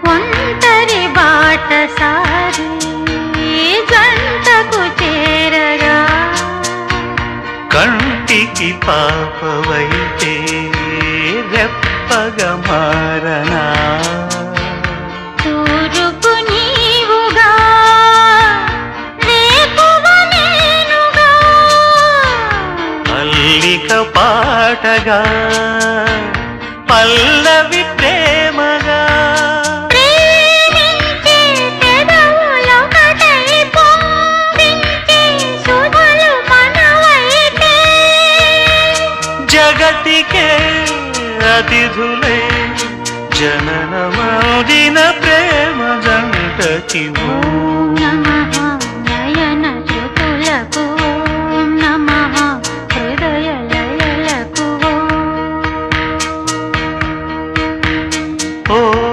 ఒంటరి బాటసారి జంటకు చేరగా కంటికి పాపవైతే రెప్పగా మారనా తూరుపు నీవుగా రేపువ నేనుగా అల్లిక పాటగా పల్లవి ప్రేమగా ప్రేమించే పెదవులొకటై పొంగించే సుధలు మనవైతే జగతికే అతిథులే జననమౌదిన ప్రేమ జంటకి